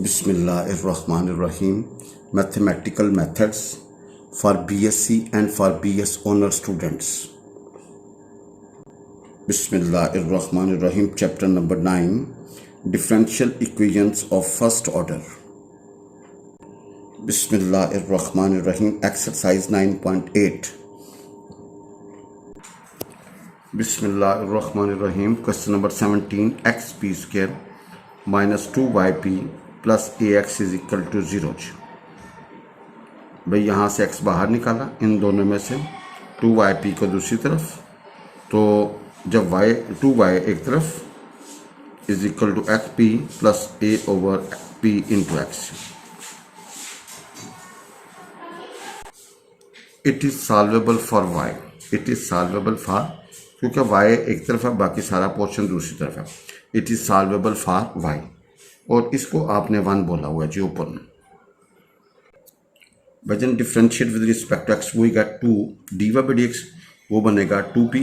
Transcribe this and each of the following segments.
Bismillahirrahmanirrahim. Mathematical methods for BSc and for BS honor students. Bismillahirrahmanirrahim. Chapter number 9. Differential equations of first order. Bismillahirrahmanirrahim. Exercise 9.8. Bismillahirrahmanirrahim. Question number 17. xp square minus 2yp plus ax is equal to 0। भाई यहाँ से x बाहर निकाला, इन दोनों में से 2yp को दूसरी तरफ, तो जब y 2y एक तरफ is equal to xp plus a over p into x. It is solvable for y। It is solvable for, क्योंकि y एक तरफ है, बाकी सारा पोर्शन दूसरी तरफ है। It is solvable for y, और इसको आपने 1 बोला हुआ है जी ऊपर में। वजन differentiate with respect to x, वही get 2 dy by d x, वो बनेगा 2p।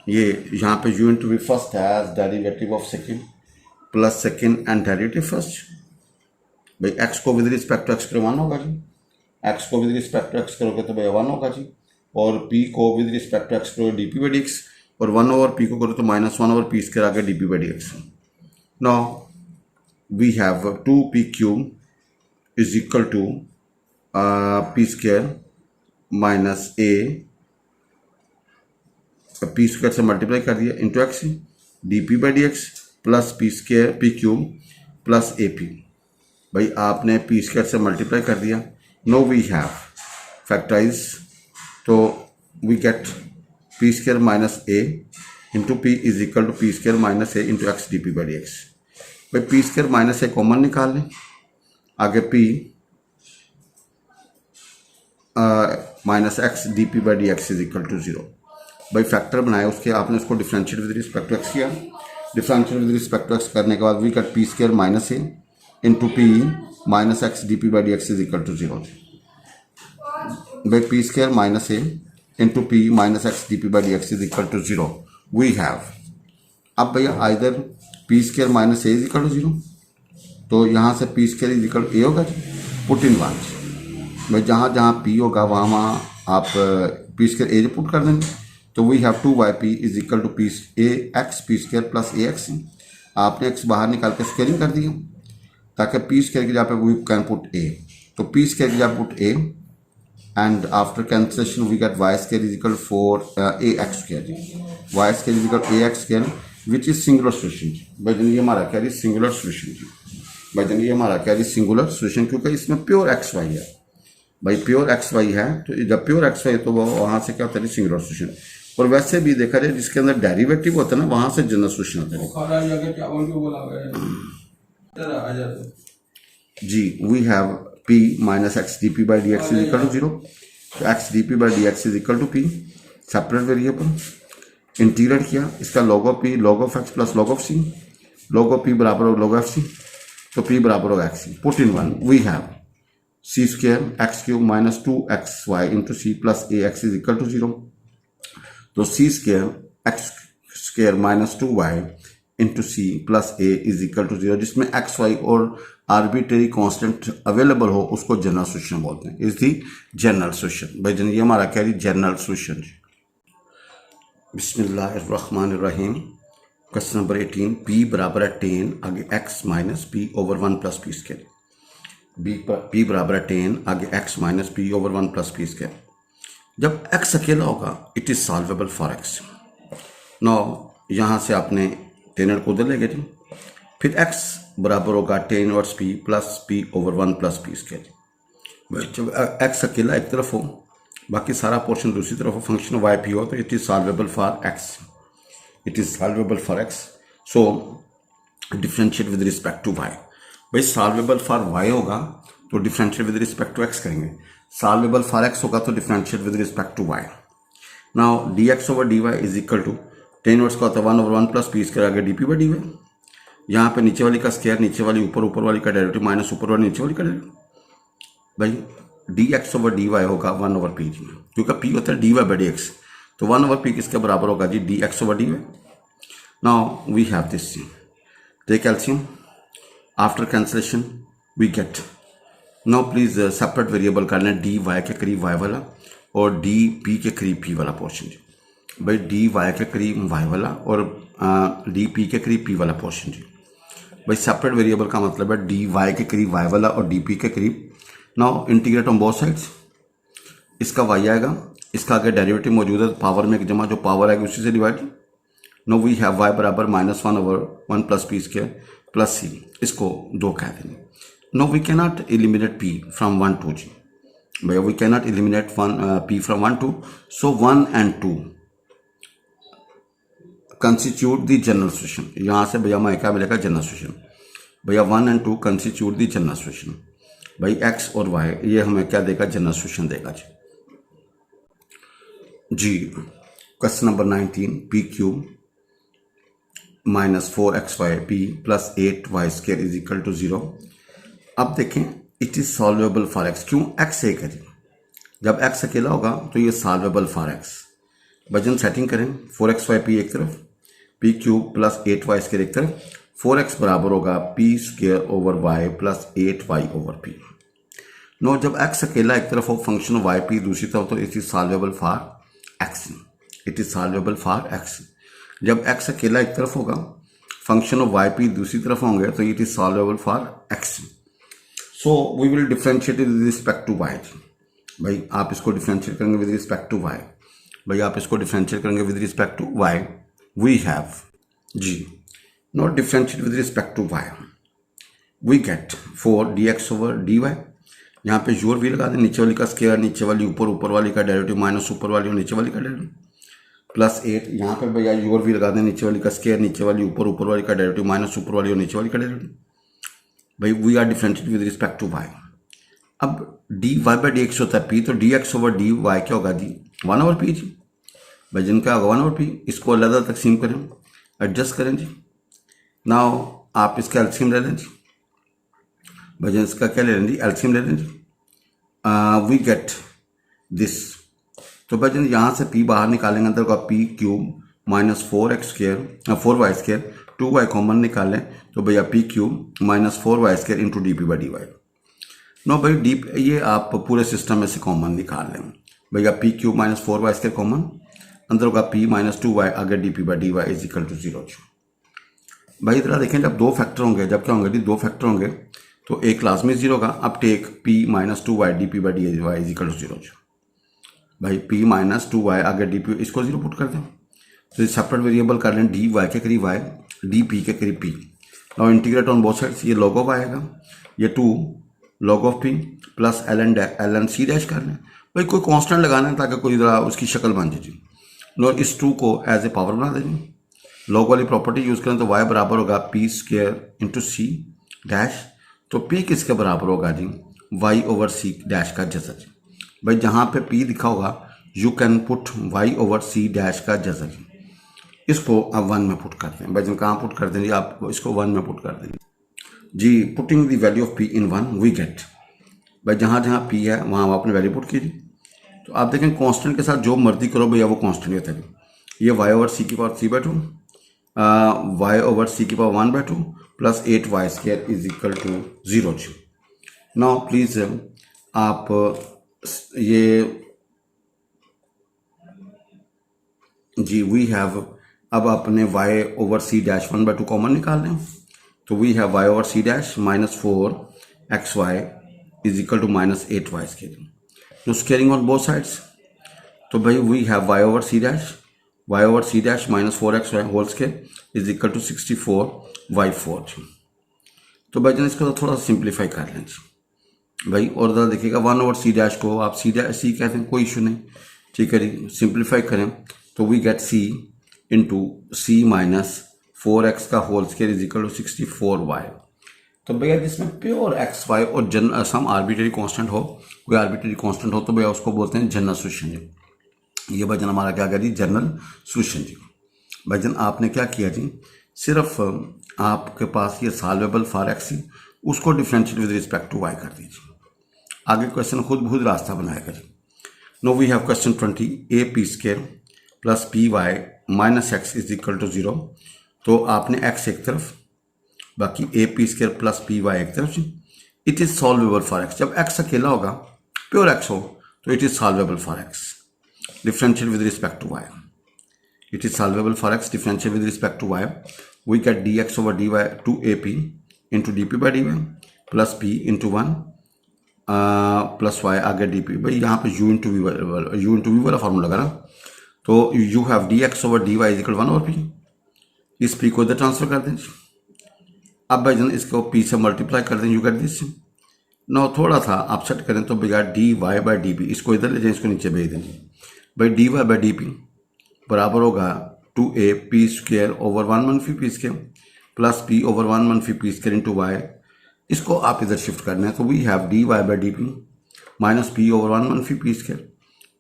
ये यहाँ पे u इंटू वी फर्स्ट है as derivative of second plus second and derivative first. भाई x को विद रिस्पेक्ट टू एक्स करो 1 होगा जी, x को विद रिस्पेक्ट टू एक्स करोगे तो भाई 1 होगा जी, और p को विद रिस्पेक्ट टू एक्स करो dp बाई डी एक्स, और 1 ओवर p को करो तो -1 ओवर p स्क्वायर आगे dp by d x. Now we have 2p cube is equal to p square minus a, p square से multiply कर दिया into x dp by d x plus p square p cube plus ap। भाई आपने p square से multiply कर दिया। No we have factorise, तो we get p square minus a into p is equal to p square minus a into x dp by d x. भाई p square minus a common निकाल लें, आगे p minus x d p by d x is equal to 0। भाई factor बनाया, उसके आपने उसको differentiate with respect to x किया। Differentiate with respect to x करने के बाद we get p square minus a into p minus x d p by d x is equal to 0। भाई p square minus a into p minus x d p by d x is equal to 0 we have. अब भैया either p square minus A is equal to 0, तो यहाँ से p square is equal to a होगा, put in 1। भाई जहाँ जहाँ P होगा वहाँ आप पी स्क्र ए पुट कर देंगे, तो we have 2yp is equal to p a x p square plus a x. आपने एक्स बाहर निकाल के स्क्वेयरिंग कर दिया, ताकि पी स्क्र की जगह पे वी कैन पुट ए, तो पी स्क्र की जगह put a and after cancellation we get y square is equal 4 ax square, y square is equal a x square which is singular solution जी। भाई जन ये हमारा क्या है सिंगुलर सोल्यूशन जी। भाई जन ये हमारा क्या है सिंगुलर सोल्यूशन, क्योंकि इसमें प्योर एक्स वाई है। भाई प्योर एक्स वाई है, तो जब प्योर एक्स वाई है तो वहाँ से क्या होता है सिंगुलर सोल्यूशन। और वैसे भी देखा जाए जिसके अंदर डेरिवेटिव होता है ना, वहाँ से जनरल सोल्यूशन होता है जी। We have p minus x d p by d x is equal to 0, तो x d p by d x is equal to p, separate variable integrate किया, इसका log of p log of x plus log of c, log of p बराबर हो log of c, तो p बराबर होगा x। Put in 1, we have c square x cube minus 2xy into c plus a x is equal to 0, तो c square x square minus 2y into c plus a is equal to 0, जिसमें x y और arbitrary constant available हो उसको general solution बोलते हैं, is the general solution. भाई ये हमारा क्या है जनरल सोल्यूशन। बिस्मिल्लाहिर्रहमानिर्रहीम। क्वेश्चन नंबर 18, p बराबर है 10, आगे x minus p over 1 plus p square. p बराबर है 10, आगे x minus p over 1 plus p square. जब x अकेला होगा it is solvable for x। No यहाँ से आपने 10 को उधर ले गए जी, फिर x बराबर होगा 10 inverse p plus p over 1 plus p square. जब x अकेला एक तरफ हो, बाकी सारा पोर्शन दूसरी तरफ हो, फंक्शन वाई पी हो, तो it is solvable for x. It is solvable for x, so differentiate with respect to y. भाई सॉल्वेबल फॉर वाई होगा तो differentiate with respect to x करेंगे, सॉल्वेबल फॉर एक्स होगा तो differentiate with respect to y. Now d x over d y is equal to 10 verse का होता है 1 over 1 plus p square आगे d p by d y. यहाँ पे नीचे वाली का स्क्वायर, नीचे वाली ऊपर, ऊपर वाली का डेरिवेटिव माइनस ऊपर वाली नीचे वाली का डेरिवेटिव। भाई d x over d y होगा 1 ओवर पी, क्योंकि पी होता है d y by d x, तो 1 ओवर पी किसके बराबर होगा जी d x over d y. Now we have this, take LCM after cancellation we get now please separate variable कर लें डी वाई के करीब वाई वाला और डी पी के करीब पी वाला पोर्शन जी। भाई डी वाई के करीब वाई वाला और डी पी के करीब पी वाला पोर्शन जी। भाई सेपरेट वेरिएबल का मतलब है डी वाई के करीब वाई वाला और डी पी के करीब। Now integrate on both sides, इसका वाई आएगा, इसका आगे डेरिवेटिव मौजूद है, पावर में एक जमा जो पावर आएगी उसी से divide. No we have y बराबर -1/1 plus p square plus c, इसको 2 कह देंगे। No we can not eliminate p from 1 2 जी। भैया we can not eliminate p from 1 2, so 1 and 2 constitute the general solution. यहाँ से भैया हमें क्या मिलेगा, जनरल सॉल्यूशन। भैया 1 and 2 constitute the general solution. भाई एक्स और वाई ये हमें क्या देगा, जनरल सॉल्यूशन देगा जी। Question number 19, p cube -4xy p plus 8y square is equal to 0। अब देखें it is solvable for x, क्यों x एक है जी, जब x अकेला होगा तो ये सॉल्वेबल फॉर x। वजन सेटिंग करें, 4xy p एक तरफ, p cube plus 8y square एक तरफ, 4x बराबर होगा p square over y plus 8y over p। No जब x अकेला एक तरफ हो फंक्शन y p दूसरी तरफ तो it is solvable for x, it is solvable for x। जब x अकेला एक तरफ होगा फंक्शन ऑफ वाई पी दूसरी तरफ होंगे तो it is solvable for x। So we will differentiate with respect to y। भाई आप इसको डिफरेंशिएट करेंगे विद रिस्पेक्ट टू y, भाई आप इसको डिफरेंशिएट करेंगे with respect to y। We have जी not differentiate with respect to y, we get 4 dx over dy। यहाँ पे योर भी लगा दें, नीचे वाली का स्क्वायर नीचे वाली ऊपर, ऊपर वाली का डेरिवेटिव माइनस ऊपर वाली और नीचे वाली का डेरिवेटिव प्लस 8। यहाँ पे भैया योर भी लगा दें, नीचे वाली का स्क्वायर नीचे वाली ऊपर, ऊपर वाली का डेरिवेटिव माइनस ऊपर वाली और नीचे वाली का डेरिवेटिव। भाई we are differentiate with respect to y. अब d y by d x होता है पी, तो d x over d y क्या होगा जी, 1 ओवर पी जी। भाई जिनका होगा 1 ओवर पी, इसको अलग तकसीम करें, एडजस्ट करें जी। नाउ आप इसका एल्सियम ले लें जी, भाई इसका क्या ले लें जी, एल्सियम ले लें जी। वी गेट दिस, तो भाई यहाँ से p बाहर निकालेंगे, अंदर का p cube -4x square 4y square 2y common निकालें तो भैया p cube -4y square into d p by d y. No भाई डी ये आप पूरे सिस्टम में से कॉमन निकाल लें, भैया p cube -4y square common, अंदर का p -2y आगे d p by d y is equal to 0। भाई इधर देखें जब 2 फैक्टर होंगे, जब क्या होंगे जी 2 फैक्टर होंगे तो एक लाजमी 0 होगा। अब take p -2y d p by d y is equal to 0। भाई p -2y आगे डी पी, इसको 0 पुट कर दें तो सेपरेट वेरिएबल कर लें, डी वाई के करीब y, डी पी के करीब p। Now integrate on both sides, ये log ऑफ आएगा, ये 2 log of p plus ln c dash कर लें। भाई कोई कांस्टेंट लगाना है ताकि कोई जरा उसकी शक्ल बन जाए जी। नो इस 2 को एज ए पावर बना देंगे, log वाली प्रॉपर्टी यूज़ करें तो y बराबर होगा p square into c dash, तो p किसके बराबर होगा जी, y ओवर c डैश का जज़र। भाई जहाँ पे p लिखा होगा you can put y over c dash का जज़र, इसको आप 1 में पुट कर दें। भाई कहाँ पुट कर देंगे, आप इसको 1 में पुट कर देंगे जी। Putting the value of p in 1 we get, भाई जहाँ जहाँ p है वहाँ आप अपने वैल्यू पुट कीजिए। तो आप देखें कांस्टेंट के साथ जो मर्जी करो भैया वो कांस्टेंट होता है। ये y ओवर c की पावर 3/2, y ओवर c की power 1/2 plus 8y square is equal to 0। Now please आप ये जी वी हैव, अब अपने y over c dash 1/2 common निकाल लें तो we have y over c dash -4xy is equal to -8y square. तो स्क्वायरिंग ऑन बोथ साइड्स, तो भाई we have y over c dash -4xy whole square is equal to 64y4। तो भाई इसको थोड़ा सिंप्लीफाई कर लें भाई, और ज़रा देखिएगा 1 ओवर c डैश को आप c कहते हैं, कोई इशू नहीं, ठीक है जी। सिंप्लीफाई करें तो we get c into c -4x का whole square is equal to 64y। तो भैया जिसमें प्योर एक्स वाई और जनरल सम आर्बिट्रेरी कांस्टेंट हो, कोई आर्बिट्रेरी कांस्टेंट हो तो भैया उसको बोलते हैं जनरल सॉल्यूशन जी। ये भाईजान हमारा क्या गया जी, जनरल सॉल्यूशन जी। भाईजान आपने क्या किया जी, सिर्फ आपके पास ये सॉल्वेबल फॉर एक्स, उसको differentiate with respect to y कर दीजिए, आगे क्वेश्चन खुद रास्ता बनाएगा जी। No we have question 20, a p square plus p y minus x is equal to 0। तो आपने एक्स एक तरफ, बाकी a p square plus p y एक तरफ जी। It is solvable for x. जब एक्स अकेला होगा, प्योर एक्स हो, तो it is solvable for x differential with respect to y. It is solvable for x differential with respect to y. We get dx over dy to ap into dp by dy plus p into 1 plus y आगे dp। भाई यहाँ पे u into v वाला formula लगा ना, तो you have dx over dy is equal 1 over p। इस p को इधर ट्रांसफर कर दें। अब भाई जन इसको p से मल्टीप्लाई कर दें, यू गेट दिस। नो थोड़ा सा आप सेट करें तो भैया dy बाई डी पी, इसको इधर ले जाएं, इसको नीचे भेज दें। भाई dy बाई डी पी बराबर होगा 2a पी स्क्वेयर ओवर 1 मनफी p square plus p over 1 मनफी पी स्क्वेयर इंटू वाई। इसको आप इधर शिफ्ट करना है, तो we have dy by d p minus p over 1 मनफी p square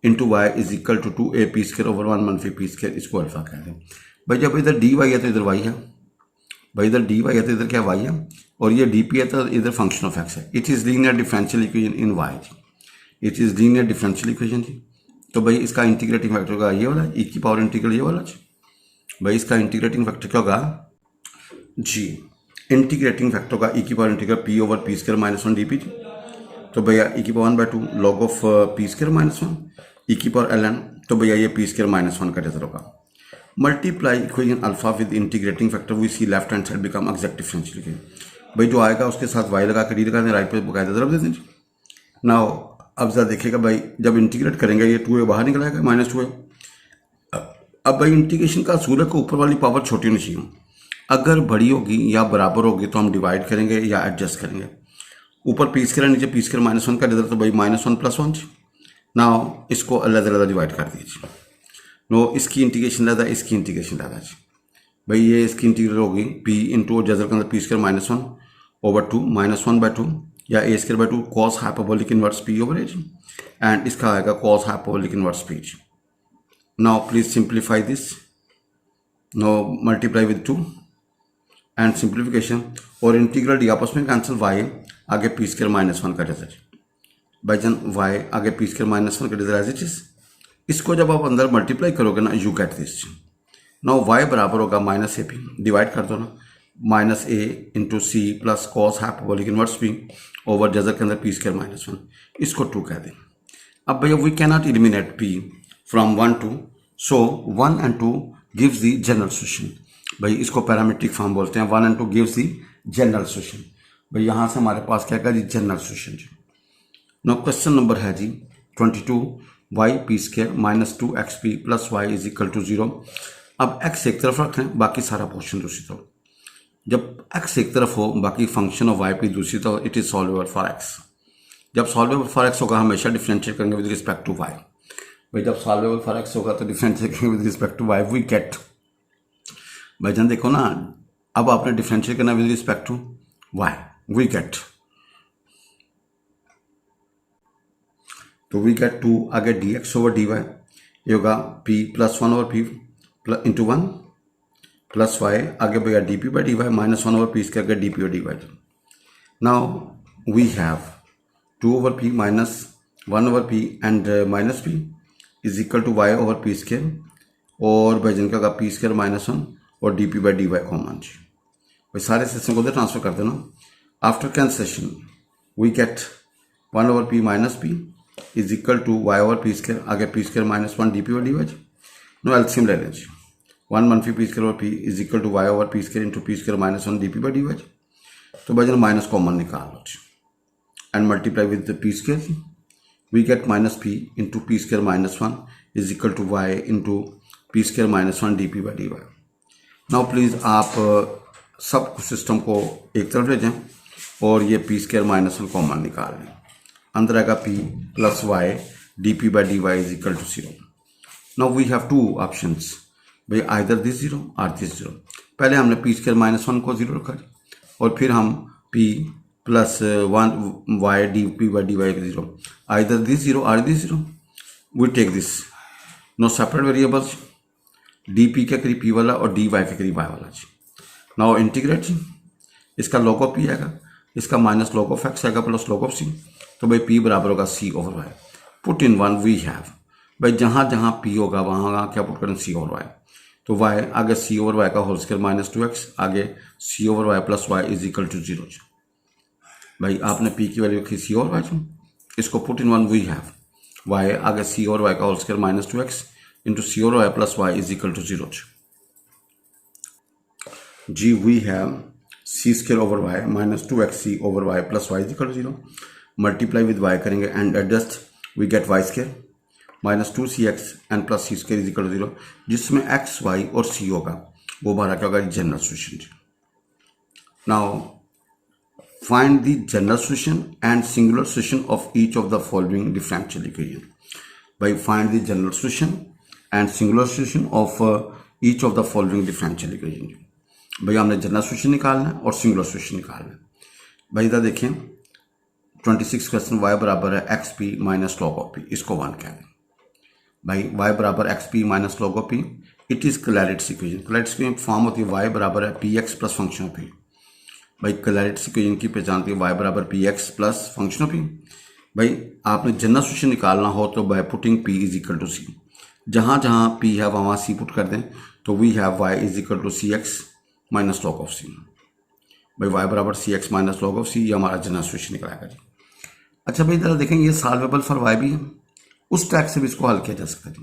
into y is equal to 2a p square over 1 मनफी पी स्क्वेयर। इसको अल्फा कह दें। भाई जब इधर dy है तो इधर y है, भाई इधर dy है तो इधर क्या y है, और ये dp है तो इधर फंक्शन ऑफ x है। It is linear differential equation in y जी। It is linear differential equation जी। तो भाई इसका इंटीग्रेटिंग फैक्टर होगा ये वाला, e की पावर इंटीग्रल ये वाला जी। भाई इसका इंटीग्रेटिंग फैक्टर क्या होगा जी, इंटीग्रेटिंग फैक्टर होगा e की power integral p over p square minus 1 dp जी। तो भैया e की power 1/2 log of P square minus 1 e की पावर ln, तो भैया ये पी स्क्वायर माइनस 1 का रिजल्ट होगा। Multiply equation alpha with integrating factor, we see left hand side become exact differential equation. भाई जो आएगा उसके साथ y लगा के d लगा दें, राइट पे बकायदा ज़रूर दे दें। नाउ अब ज़रा देखिएगा भाई, जब इंटीग्रेट करेंगे ये 2a बाहर निकल आएगा -2a। अब भाई इंटीग्रेशन का असूल है कि ऊपर वाली पावर छोटी होनी चाहिए। अगर बड़ी होगी या बराबर होगी तो हम डिवाइड करेंगे या एडजस्ट करेंगे। ऊपर पी स्क्वायर नीचे पी स्क्वायर माइनस 1 का रिजल्ट, तो भाई -1 + 1। नाउ इसको अलग डिवाइड कर दीजिए। नो इसकी इंटीग्रेशन ज़्यादा, इसकी इंटीग्रेशन ज़्यादा जी। भाई ये इसकी इंटीग्रल होगी p इंटू जजर के अंदर पी स्क्वायर माइनस 1 ओवर 2 -1/2 या a square by 2 cos hyperbolic inverse p over a जी, एंड इसका आएगा कॉस हाइपरबोलिक इनवर्स p जी। Now please simplify this. Now multiply with 2 and simplification, और इंटीग्रल डी आपस में कैंसिल, y आगे p square minus 1 का रिजल्ट। भाई जन y आगे पी स्क्वायर माइनस 1 का रिजल्ट एज इट इज। इसको जब आप अंदर मल्टीप्लाई करोगे ना, you get this. Now y बराबर होगा -ap, डिवाइड कर दो ना, -a into c plus cos hyperbolic inverse p over जजर के अंदर पी स्क्वायर माइनस 1, इसको 2 कह दें। अब भैया we cannot eliminate p from 1 2, so 1 and 2 gives the general solution. भाई इसको पैरामीट्रिक फॉर्म बोलते हैं, 1 and 2 gives the general solution. भाई यहाँ से हमारे पास क्या है जी, जनरल सोल्यूशन जी। नो क्वेश्चन नंबर है जी 22, y p square minus 2xp plus y is equal to 0। अब x एक तरफ रखें, बाकी सारा पोर्शन दूसरी तरफ। जब x एक तरफ हो, बाकी फंक्शन ऑफ y पी दूसरी तरफ, it is solvable for x। जब सॉल्वेबल फॉर x होगा हमेशा डिफरेंशिएट करेंगे विद रिस्पेक्ट टू y। भाई जब सॉल्वेबल फॉर x होगा तो डिफरेंशिएट करेंगे with respect to y, we get. भाई जान देखो ना, अब आपने डिफरेंशिएट करना with respect to y, we get, तो वी गेट 2 आगे dx ओवर dy, ये होगा p plus 1 over p into 1 plus y आगे भैया dp by dy minus 1 over p इसके आगे dp और dy। Now we have 2 over p minus 1 over p and minus p is equal to y over p square, और भाई जिनका होगा p square minus 1 और dp बाई dy कॉमन जी। भाई सारे सिस्टम को उधर ट्रांसफर कर देना। After cancellation we get 1 over p minus p is equal to y over p square आगे p square minus 1 d p और डी वाई। नो एल्सियम ले लें जी, 1 मनफी p square over p is equal to y over p square into p square minus 1 d p by d Y. तो भाई minus common निकाल लो जी and multiply with p square, we get minus p into p square minus 1 is equal to y into p square minus 1 d p by d y. Now please आप सब system को एक तरफ ले जाएं और ये पी स्क्वायर माइनस 1 कॉमन निकाल लें। अंदर आएगा p plus y d p by d y is equal to 0। Now we have 2 options, भाई आइदर दिस 0 और दिस 0। पहले हमने p स्क्वायर माइनस 1 को 0 रखा और फिर हम p plus 1 y d p by d y 0, either this 0 और this 0। We take this, now separate variables, d p के करीब p वाला और डी वाई के करीब y वाला जी। नाउ इंटीग्रेट जी, इसका log ऑफ p आएगा, इसका माइनस log ऑफ x आएगा प्लस log ऑफ c, तो भाई p बराबर होगा c over y। Put in 1 we हैव, भाई जहाँ जहाँ p होगा वहाँ क्या पुट करें c ओवर y, तो y आगे c ओवर y का होल स्क्वायर माइनस 2x आगे c over y plus y is equal to 0। भाई आपने पी की वैल्यू रखी सी और वाई, इसको put in one we have Y आगे सी और वाई का whole square minus 2x into C और Y plus Y is equal to 0। जी we have C square over Y minus 2x C over Y plus Y is equal to 0, multiply with Y करेंगे and adjust we get Y square minus 2cx and plus C square is equal to 0, जिसमें x y और c होगा वो हमारा क्या होगा, general solution. Now find the general solution and singular solution of each of the following differential equation. भाई find the general solution and singular solution of each of the following differential equation. भाई हमने general solution निकालना है और singular solution निकालना है। भाई इधर देखें 26 क्वेश्चन y बराबर है x p minus log of p, इसको 1 कह दें। भाई y बराबर x p minus log of p, it is Clairaut's equation. Clairaut's equation form होती है y बराबर है p x plus function of p. भाई क्लैरिट्स इक्वेशन की पहचान होती है y बराबर p x plus function of p. भाई आपने जनरल सॉल्यूशन निकालना हो तो by putting p is equal to सी, जहाँ जहाँ p है वहाँ c पुट कर दें तो we have y is equal to c x minus log of c. भाई y बराबर c x minus log of c, ये हमारा जनरल सॉल्यूशन निकलेगा जी। अच्छा भाई इधर देखें ये सॉल्वेबल फॉर y भी है, उस टैग से भी इसको हल किया जा सकता है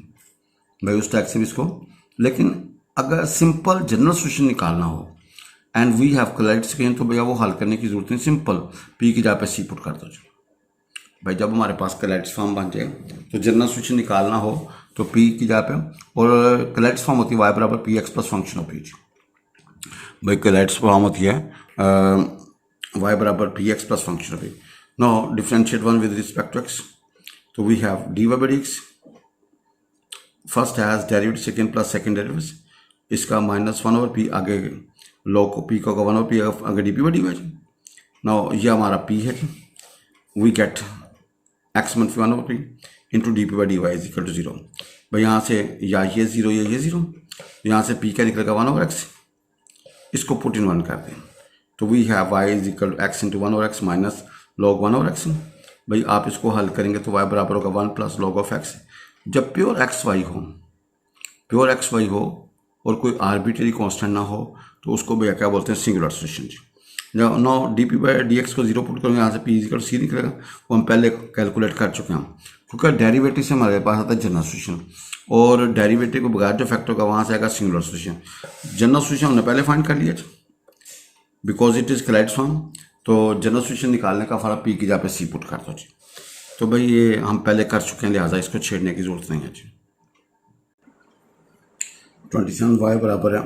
भाई, उस टैग से भी इसको। लेकिन अगर सिंपल जनरल सॉल्यूशन निकालना हो एंड वी हैव क्लैरिट्स इक्वेशन तो भैया वो हल करने की जरूरत नहीं, सिंपल p की जगह पे c पुट कर दो जी। भाई जब हमारे पास क्लैरिट्स फॉर्म बन जाए तो जनरल सॉल्यूशन निकालना हो तो p की जगह पे, और क्लैरिट्स फॉर्म होती है y बराबर p x plus function of p। भाई क्लैरिट्स फॉर्म होती है y बराबर p x plus function of p। Now differentiate one with respect to x, तो we have dy by dx, first has derivative second plus second derivative, इसका minus 1 over p, आगे log को p का 1 over p, आगे d p by d y. नाउ ये हमारा p है, we get x -1 over p into d p by d y is equal to 0। भाई यहाँ से या ये 0 या ये 0, यहाँ से p क्या निकलेगा 1 ओवर x, इसको पुट इन 1 कर दें तो we have y is equal to x into 1 over x minus log 1 over x। भाई आप इसको हल करेंगे तो y बराबर होगा 1 प्लस लॉग ऑफ x। जब प्योर एक्स वाई हो और कोई आर्बिट्रेरी कांस्टेंट ना हो तो उसको भैया क्या बोलते हैं, सिंगुलर सॉल्यूशन जी। जब now d p by d x को 0 पुट करेंगे, यहाँ से पी इक्वल सी निकलेगा, वो हम पहले कैलकुलेट कर चुके हैं। क्योंकि डेरिवेटिव से हमारे पास आता है जनरल सॉल्यूशन, और डेरिवेटिव को बगैर जो फैक्टर होगा वहाँ से आएगा सिंगुलर सॉल्यूशन। जनरल सॉल्यूशन हमने पहले फाइंड कर लिया because it is Clairaut's form, तो जनरल सॉल्यूशन निकालने का फर्क पी की जगह पे सी पुट कर दो जी। तो भाई ये हम पहले कर चुके हैं, लिहाजा इसको छेड़ने की जरूरत नहीं है जी। 27 y बराबर है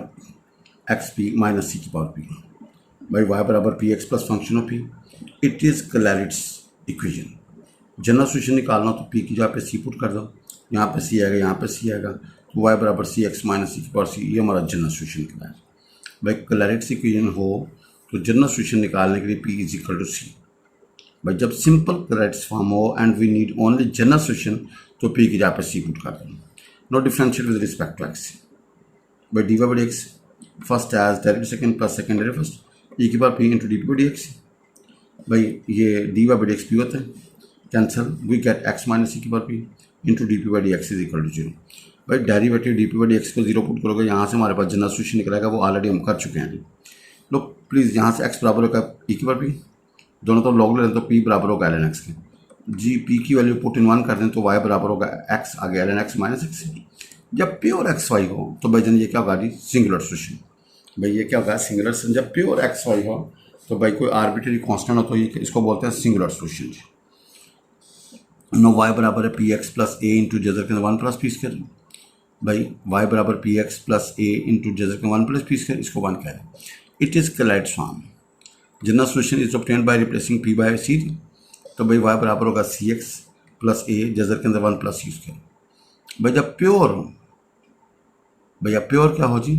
एक्स पी माइनस सी की पावर पी। भाई y बराबर p x plus function of p, it is Clairaut's equation. General solution निकालना तो p की जगह पे c पुट कर दो, यहाँ पे c आएगा, यहाँ पे c आएगा, तो y बराबर सी एक्स माइनस सी की पावर सी, ये हमारा जनरल सॉल्यूशन के बाद। भाई क्लैरिट्स इक्वेशन हो तो जनरल सॉल्यूशन निकालने के लिए p is equal to c. भाई जब सिंपल क्लैरिट्स फॉर्म हो and we need only general solution तो p की जगह पे c पुट कर दो। Now differentiate with respect to x। भाई d y by d x, first as derivative second plus second derivative first, e की power p into d p by d x. भाई ये d y by d x p होता है, cancel, we get x minus e की power p into d p by d x is equal to 0। भाई derivative d p by d x को 0 put करोगे, यहाँ से हमारे पास जनरल सॉल्यूशन निकलेगा, वो ऑलरेडी हम कर चुके हैं। लोग प्लीज़ यहाँ से x बराबर होगा e की पावर p, दोनों तो लॉग ले लें तो p बराबर होगा ln x के जी। p की वैल्यू पुट इन 1 कर दें तो y बराबर होगा x, आगे ln x माइनस x। जब प्योर एक्स वाई हो तो भाई जन ये क्या होगा जी, सिंगुलर सॉल्यूशन। भाई ये क्या होगा, सिंगुलर सॉल्यूशन। जब प्योर एक्स वाई हो तो भाई कोई आर्बिट्रेरी कांस्टेंट हो तो ये इसको बोलते हैं सिंगुलर सॉल्यूशन जी। नो y बराबर है p x plus a into जजर के 1 प्लस पी स्क्वायर। भाई y बराबर p x plus a into जजर के 1 प्लस पी स्क्वायर, इसको 1 कह रहे हैं। It is Clairaut's form. General solution is obtained by replacing p by c। तो भाई y बराबर होगा सी एक्स प्लस ए जजर के अंदर 1 प्लस सी स्क्वायर। भाई जब प्योर हो, भैया प्योर क्या हो जी,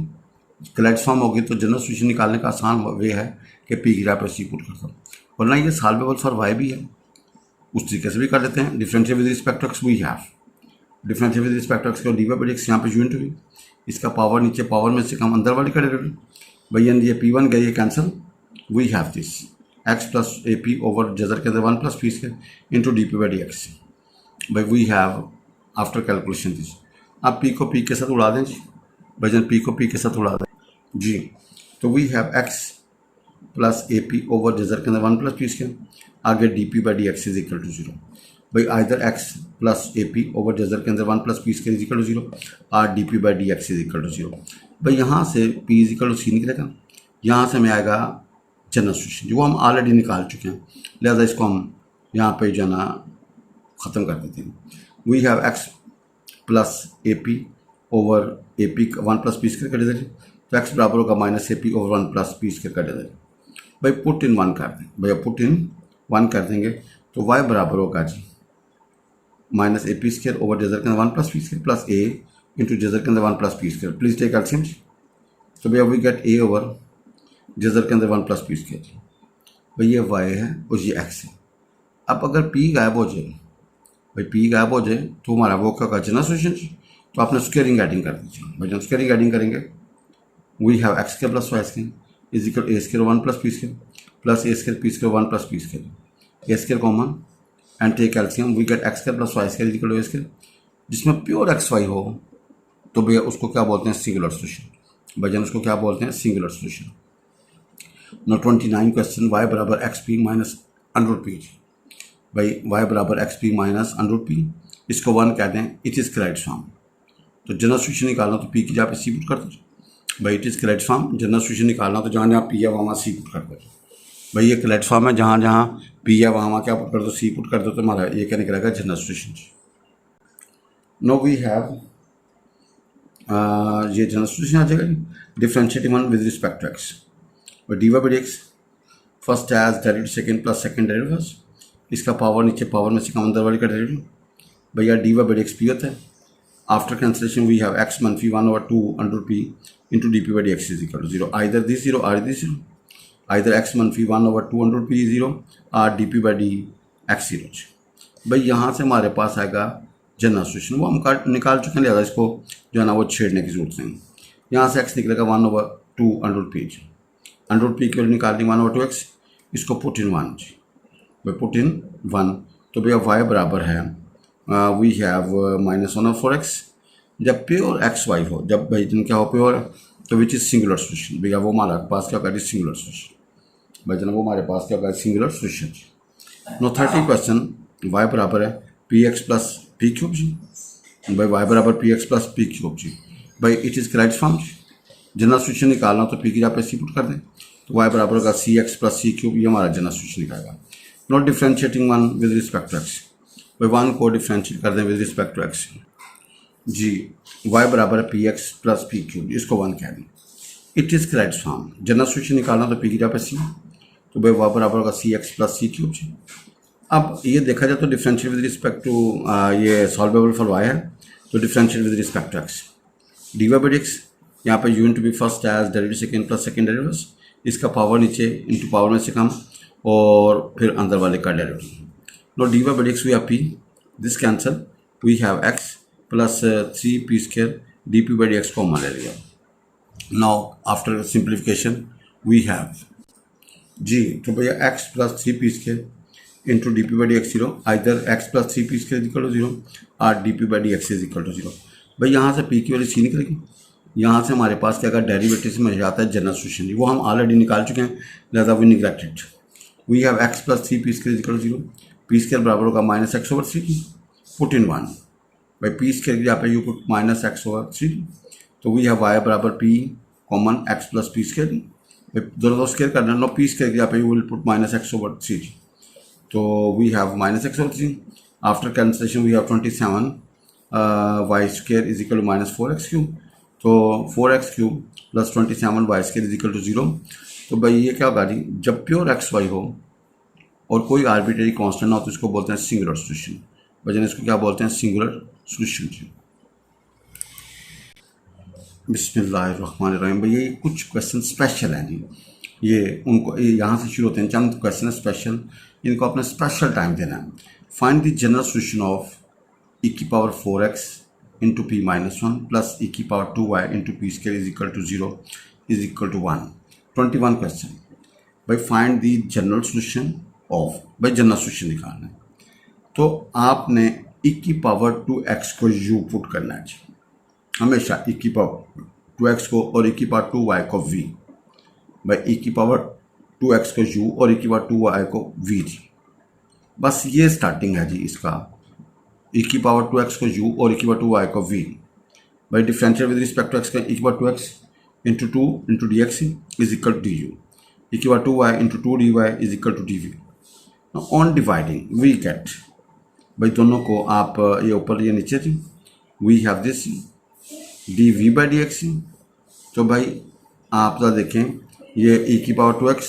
क्लैरिट्स फॉर्म होगी तो जनरल सॉल्यूशन निकालने का आसान वे है कि p की जगह पे c पुट कर दो, वरना ये सॉल्वेबल फॉर y भी है, उस तरीके से भी कर लेते हैं। Differentiate with respect to x we have differentiate with respect to x को डी वाई बाई एक्स, यहाँ पे यूनिट हुई, इसका पावर नीचे पावर में से कम अंदर वाली कर रहे हैं। भैया ये p1 गई है cancel, we have this x plus a p over जजर के अंदर 1 plus p square into d p by d x. भाई we have after calculation this, आप p को p के साथ उड़ा दें जी, भाई जन p को p के साथ उड़ा दें जी, तो we have x plus a p over जजर के अंदर 1 प्लस पी स्क्वायर, आगे d p by d x is equal to 0। भाई either x plus a p over जजर के अंदर 1 plus p square is equal to 0 और d p by d x is equal to 0। भाई यहाँ से p is equal to c निकलेगा, यहाँ से हमें आएगा जनरल सॉल्यूशन जो हम ऑलरेडी निकाल चुके हैं, लिहाजा इसको हम यहाँ पे जो ना ख़त्म कर देते हैं। We have x plus a p over a p 1 plus p square कर देते, तो एक्स बराबर होगा minus a p over 1 plus p square कर देते। भाई पुट इन 1 कर दें, भैया पुट इन 1 कर देंगे तो y बराबर होगा जी minus a p square over जजर के अंदर 1 plus p square plus a into जजर के अंदर 1 plus p square. Please take LCM. तो भैया वी गेट ए ओवर जजर के अंदर 1 प्लस पी स्क्वायर। भाई ये y है और ये x है। अब अगर p गायब हो जाए, भाई p गायब हो जाए तो हमारा वो क्या होगा जनरल सॉल्यूशन। तो आपने स्क्वायरिंग एडिंग कर दीजिए। भाई जब स्क्वायरिंग एडिंग करेंगे we have x square plus y square is equal a square 1 plus p square plus a square p square 1 plus p square, a square common and take LCM. We get x square plus y square is equal to a square. जिसमें pure x y हो तो भैया उसको क्या बोलते हैं singular solution. भाईजान उसको क्या बोलते हैं singular solution. Now 29 question y बराबर x p minus under p. भाई y बराबर x p minus under p, इसको 1 कह दें, इट इज़ करेक्ट फॉर्म। तो जनरल सॉल्यूशन निकालना तो p की जगह पे सी पुट कर दो। भाई it is correct form. General solution निकालना तो जहाँ जहाँ p है वहाँ सी पुट कर दो। भाई ये करेक्ट फॉर्म है, जहाँ जहाँ p है वहाँ क्या पुट कर दो सी पुट कर दो, तो हमारा ये क्या निकलेगा general solution. Now we have ये जनरल सॉल्यूशन आ जाएगा differentiating one with respect to x. D y by x first as derivative second plus second derivative first, इसका पावर नीचे पावर में से कम अंदर वाली का डेरिवेटिव। भैया d y by x p होता है। After cancellation we have x मनफी 1 over 2 under p into d p by d x is equal to 0। Either this 0 or this 0, either x मनफी 1 over 2 under p 0 or d p by d x 0। भाई यहाँ से हमारे पास आएगा general solution, वो हम निकाल चुके हैं, लिहाजा इसको जो है ना वो छेड़ने की जरूरत नहीं। यहाँ से एक्स निकलेगा 1 over 2 under P, under P की वैल्यू निकालनी 1 ओवर 2x, इसको पुट इन 1 जी। भाई पुट इन 1 तो भैया y बराबर है we have minus 1 over 4x। जब प्योर एक्स वाई हो, जब भाई जन क्या हो प्योर, तो विच इज़ सिंगुलर सॉल्यूशन। भैया वो हमारे पास क्या होगा सिंगुलर सॉल्यूशन। भाई जन वो हमारे पास क्या होगा singular solution. No 30 question y बराबर है p x plus p cube जी। भाई y बराबर p x plus p cube जी। भाई it is correct form. General solution निकालना तो पी की जगह पे सी पुट कर दें, तो y बराबर होगा c x plus c cube, ये हमारा जनरल सॉल्यूशन निकालेगा। Not differentiating one with respect to x. भाई 1 को डिफ्रेंशिएट कर दें विद रिस्पेक्ट टू एक्स जी। y बराबर है p x plus p cube, इसको 1 कह दें। It is correct form. General solution निकालना तो पी की जगह पे सी, तो भाई y बराबर होगा c x plus c cube जी। अब ये देखा जाए तो डिफरेंशिएट विद रिस्पेक्ट टू ये सॉल्वेबल फॉर y है, तो differentiate with respect to x. D y by x यहाँ पे you into b first as derivative second plus second derivative, इसका पावर नीचे इंटू पावर में से कम और फिर अंदर वाले का डेरिवेटिव। Now d y by x we have p, this cancel, we have x plus 3 p square d p by d x common ले लिया। Now after simplification we have जी, तो भैया x plus 3 p square into d p by d x 0, either x plus 3 p square is equal to 0 और d p by d x is equal to 0। भाई यहाँ से P की value C निकलेगी, यहाँ से हमारे पास क्या का डेरिवेटिव में आता है जनरल सॉल्यूशन, वो हम ऑलरेडी निकाल चुके हैं, लिहाजा we neglected. We have x plus 3 p square equal to 0, p square बराबर होगा minus x over 3, put in 1। भाई पी स्क्वायर की जहाँ पे you put minus x over 3, तो वी हैव वाई बराबर p common x plus p square, दोनों square करना, नो पी स्क्वायर की जहाँ पे you will put minus x over 3, तो we have minus x over 3। After cancellation we have 27 y square is equal to minus 4x cube, तो 4x cube plus 27 y square is equal to 0। तो भाई ये क्या होगा जी, जब pure x y हो और कोई आर्बिट्रेरी कांस्टेंट ना हो तो इसको बोलते हैं सिंगुलर सॉल्यूशन। भाई इसको क्या बोलते हैं सिंगुलर सॉल्यूशन जी। बिस्मिल्लाहिर्रहमानिर्रहीम। भाई ये कुछ क्वेश्चन स्पेशल हैं जी, ये उनको यहाँ से शुरू होते हैं, चंद क्वेश्चन स्पेशल, इनको अपना स्पेशल टाइम देना है। Find the general solution of e की power 4x into p minus 1 plus e की power 2y into p square is equal to 0 is equal to 1। 21 question. भाई find the general solution of, भाई general solution निकालना है तो आपने e की power 2x को u पुट करना है, हमेशा e की पावर 2x को और e की पावर 2y को v। भाई e की पावर 2x को u और e की पावर 2y को v जी। बस ये स्टार्टिंग है जी इसका, e की पावर 2x को u और e की पावर 2y को v। भाई differential with respect to x का e की power 2x into 2 into d x is equal to d u, e की power 2y into 2 dy is equal to dv। On dividing we get, भाई दोनों को आप ये ऊपर ये नीचे थी, we have this dv by d x. तो भाई आप जरा देखें ये e की पावर 2x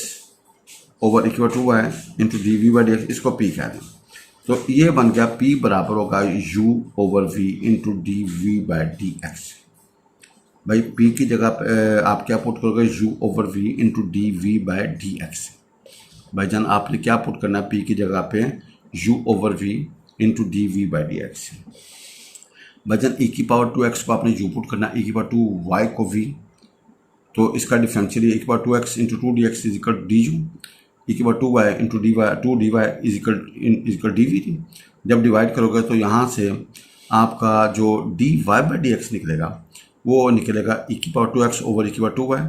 ओवर e की power 2y into D by d x, इसको p कह दें। तो ये बन गया p बराबर होगा u over v into d v by d x. भाई p की जगह पे आप क्या पुट करोगे, u over v into d v by d x. भाईजान आपने क्या पुट करना है, p की जगह पे u over v into d v by d x. भाईजान e की पावर 2x को आपने u पुट करना, e की पावर 2y को v, तो इसका डिफरेंशियल e की power 2x into 2dx is equal d u, e की power 2y into d y 2dy is equal d v. जब डिवाइड करोगे तो यहाँ से आपका जो dy बाई डी एक्स निकलेगा वो निकलेगा e की पावर 2x ओवर e की power 2y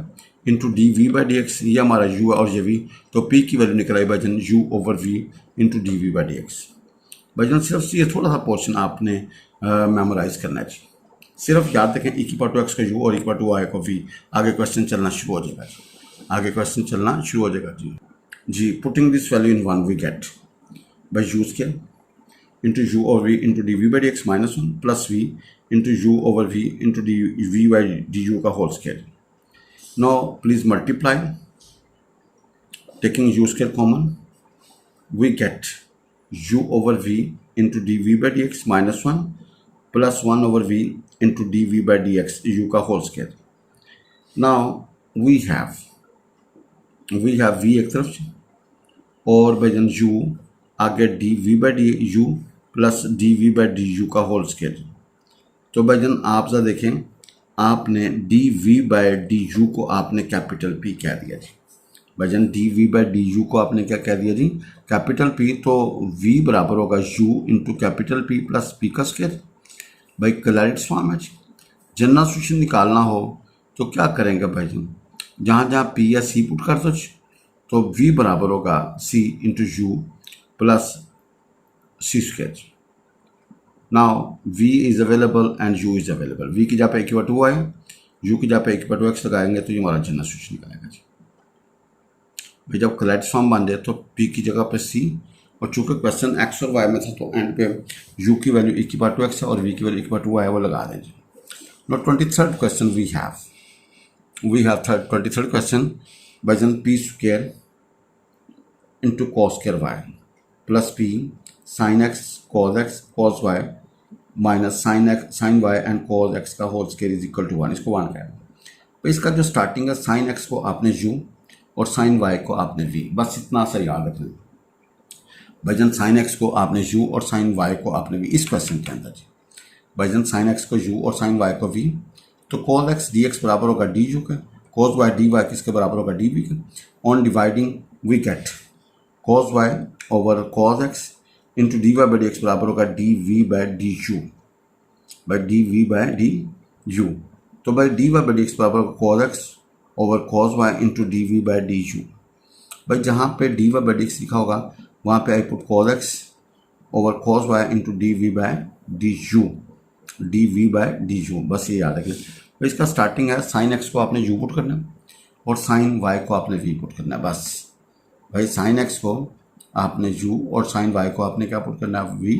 into d v by d x. ये हमारा u है और ये v, तो p की वैल्यू निकल आई भाईजान u over v into d v by d x. भाईजान सिर्फ ये थोड़ा सा पोर्शन आपने मेमोराइज करना है जी, सिर्फ याद रखें e की पावर 2x का u और e की पावर 2y को v। आगे क्वेश्चन चलना शुरू हो जाएगा जी, आगे क्वेश्चन चलना शुरू हो जाएगा जी। Putting this value in one we get by u square into u over v into d v by d x minus 1 plus v into u over v into d v by d u का whole square. Now please multiply, taking u square common we get u over v into dv by dx minus 1 plus 1 over v into dv by dx u का whole square। Now we have v एक तरफ से और भाईजान u आगे dv by du plus dv by du का whole square. तो भाईजान आप जरा देखें, आपने dv by du को आपने कैपिटल P कह दिया जी। भाईजान dv बाई डी यू को आपने क्या कह दिया जी, कैपिटल P। तो v बराबर होगा u into capital P plus p का स्केयर। भाई क्लैरिट्स फॉर्म है जी। जनरल सॉल्यूशन निकालना हो तो क्या करेंगे भाईजान, जहाँ जहाँ p या c पुट कर दो, तो v बराबर होगा c into you plus c square. Now v is available and u is available. v की जगह पे एक बार 2 आए, u की जगह पे एक बार 2x लगाएंगे तो ये हमारा जनरल सॉल्यूशन निकलेगा जी। भाई जब क्लैरिट्स फॉर्म बन जाए तो p की जगह पे c, और चूंकि क्वेश्चन x और y में था तो एंड पे u की वैल्यू e की पावर 2x है और v की वैल्यू e की पावर 2y है, वो लगा देंगे। Now 23rd question we have 23rd question भाईजान p square into cos square y plus p sine x cos y minus sine y and cos x का whole square is equal to 1। इसको 1 कहें। तो इसका जो स्टार्टिंग है sign x को आपने u और साइन y को आपने v, बस इतना सा याद रखना भाईजान। साइन x को आपने u और साइन y को आपने v इस क्वेश्चन के अंदर जी। भाईजान साइन x को u और साइन y को v, तो cos x dx बराबर होगा डी यू का, cos y dy किसके बराबर होगा डी वी का। On dividing we get cos y over cos x into d y by d x बराबर होगा d v by d u by d v by d u. तो भाई d y by d x बराबर होगा cos x over cos y into d v by d u. भाई जहाँ पे d y by d x लिखा होगा वहाँ पे I put cos x over cos y into d v by d u, बस ये याद रखिए। भाई इसका स्टार्टिंग है साइन एक्स को आपने यू पुट करना है और साइन वाई को आपने वी पुट करना है, बस। भाई साइन एक्स को आपने यू और साइन वाई को आपने क्या पुट करना है, वी।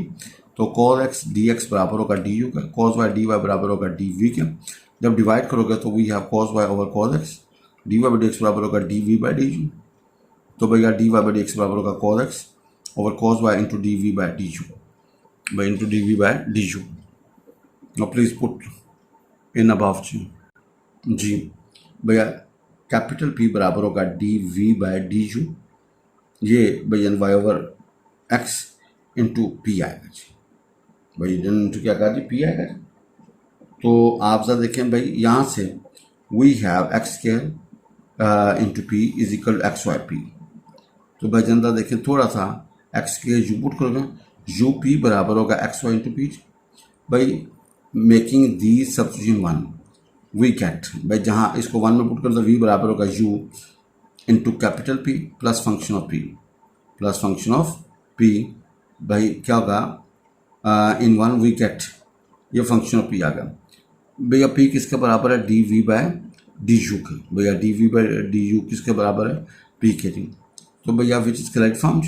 तो कॉस एक्स डी एक्स बराबर होगा डी यू का, कॉस वाई डी वाई बराबर होगा डी वी का। जब डिवाइड करोगे तो we have cos y over cos x, d y by d x बराबर होगा d v by d u. तो भैया d y by d x बराबर होगा cos x over cos y into d v by d u, by into d v by d u. Now please put in above जी। भैया capital P बराबर होगा d v by d u, ये भैया y over x into p आएगा जी। भाई into क्या कहा जी, पी आएगा जी। तो आप जरा देखें भाई यहाँ से we have x square into p is equal x y p. तो भाई जनता देखें थोड़ा सा एक्स के यू पुट करोगे, यू पी बराबर होगा एक्स वाई इंटू पी। भाई making the substitution 1 we get, भाई जहाँ इसको 1 में पुट कर दो वी बराबर होगा u into capital p plus function of p, plus function of p. भाई क्या होगा, इन वन वी गेट, ये फंक्शन ऑफ पी आ गया। भैया पी किसके बराबर है, d v by d u के। भैया d v by d u किसके बराबर है, पी के जी। तो भैया विच इज़ करेक्ट फॉर्म,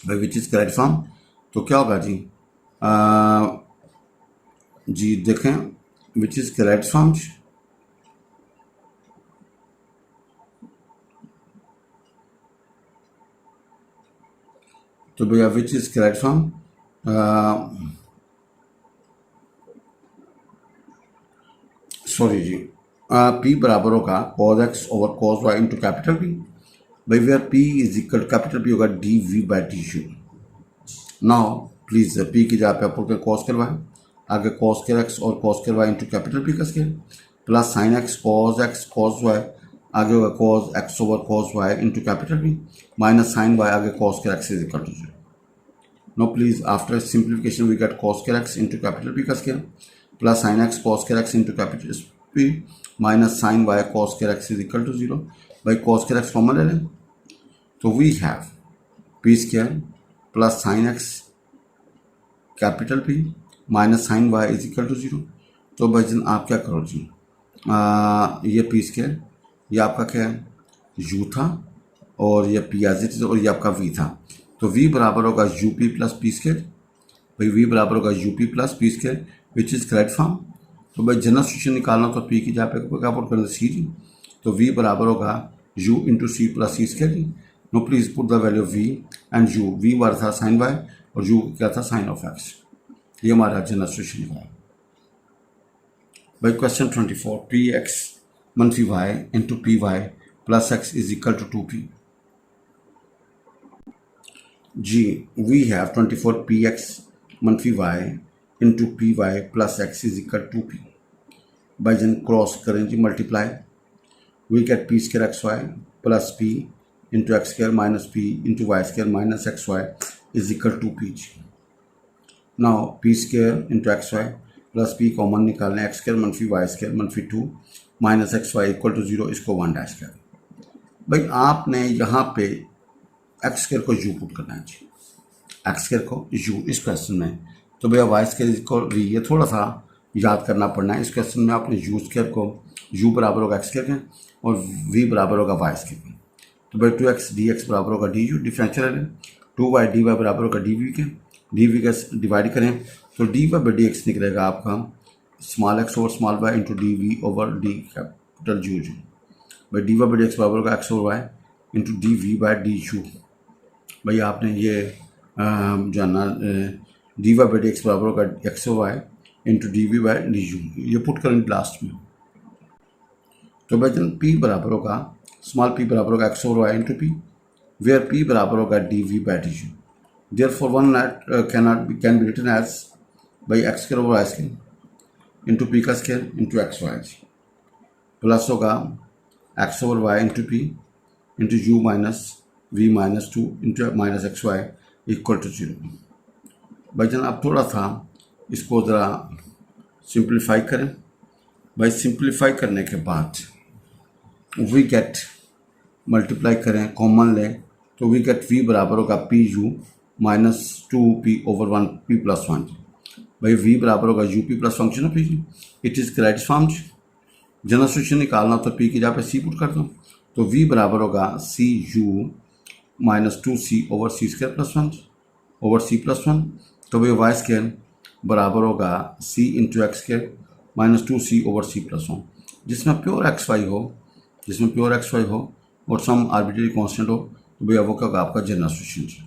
भाई विच इज़ करेक्ट फॉर्म, तो क्या होगा जी, जी देखें विच इज़ करेक्ट फॉर्म, तो भैया which is correct form, sorry जी, पी बराबर होगा cos x over cos y into capital p. भाई where p is equal capital p होगा d v by d u. Now please p की जगह पे अपन कॉस कर वाई, आगे कॉस के एक्स और कॉस के वाई इंटू कैपिटल पी का square plus sine x cos y, आगे होगा cos x over cos y into capital p minus sine y, आगे कॉस के x is equal to 0। No please after simplification we get cos के x into capital p का square plus sine x cos के x into capital p minus sine y cos के x is equal to 0। भाई cos के x common ले लें, तो we have p square plus sine x capital p minus sine y is equal to 0। तो भाई जन आप क्या करो जी, ये पी स्क्वायर, ये आपका क्या है यू था, और ये पी एज इट इज, और ये आपका वी था। तो वी बराबर होगा U P plus p square. भाई वी बराबर होगा U P plus p square which is correct form. तो भाई जनरल सॉल्यूशन निकालना तो पी की जगह पे क्या पुट करना, सी जी। तो वी बराबर होगा यू इंटू सी प्लस सी स्क्वायर जी। No please put the value v and u, we bar था साइन वाई और यू क्या था साइन ऑफ एक्स। ये हमारा जनरल सॉल्यूशन निकाला। भाई क्वेश्चन 24, पी एक्स मनफी y into p y plus x is equal to 2p। जी वी हैव 24 पी एक्स मनफी y into p y plus x is equal to p. By जन cross करें जी, multiply, we get p square x y plus p into x square minus p into y square minus x y is equal to p जी। Now p square into x y plus p common निकालने, x square मनफी y square मनफी 2 minus x y equal to 0, इसको 1 dash कर। भाई आपने यहाँ पे एक्स स्क्वायर को यू पुट करना है जी, एक्स स्क्वायर को यू इस क्वेश्चन में। तो भैया वाई स्क्वायर को वी, ये थोड़ा सा याद करना पड़ना है। इस क्वेश्चन में आपने यू स्क्वायर को, यू बराबर होगा एक्स स्क्वायर के और वी बराबर होगा वाई स्क्वायर के। तो भाई 2x dx बराबर होगा डी यू, डिफरेंशियल है 2y dy बराबर होगा डी वी के, डी वी का डिवाइड करें तो d y by d x निकलेगा आपका small x over small y into d v over d capital U जी। भाई d y by d x बराबर होगा x over y into d v by d u. भाई आपने ये जानना, d y by d x बराबर होगा x over y into d v by d u, ये पुट करें लास्ट में। तो भाई जन पी बराबर होगा स्मॉल पी बराबर होगा x over y into p, where p बराबर होगा d v by d u. Therefore, one can be written as by x square over y square into p का square into x y plus होगा x over y into p into u minus v minus 2 into minus x y equal to 0। भाई जन आप थोड़ा सा इसको ज़रा simplify करें। भाई सिंप्लीफाई करने के बाद वी गेट, मल्टीप्लाई करें कॉमन लें तो वी गेट v बराबर होगा P U minus 2p over 1p plus 1। भाई v बराबर होगा UP plus function of P G. It is correct form. General solution निकालना तो p की जगह पे c पुट कर दो, तो v बराबर होगा c u minus 2c over c square plus 1 over c plus 1। तो भाई वाई स्क्वायर बराबर होगा c into x square minus 2c over c plus 1, जिसमें प्योर एक्स वाई हो, जिसमें प्योर एक्स वाई हो और सम आर्बिट्रेरी कांस्टेंट हो, तो भैया वो क्या होगा आपका जनरल सॉल्यूशन।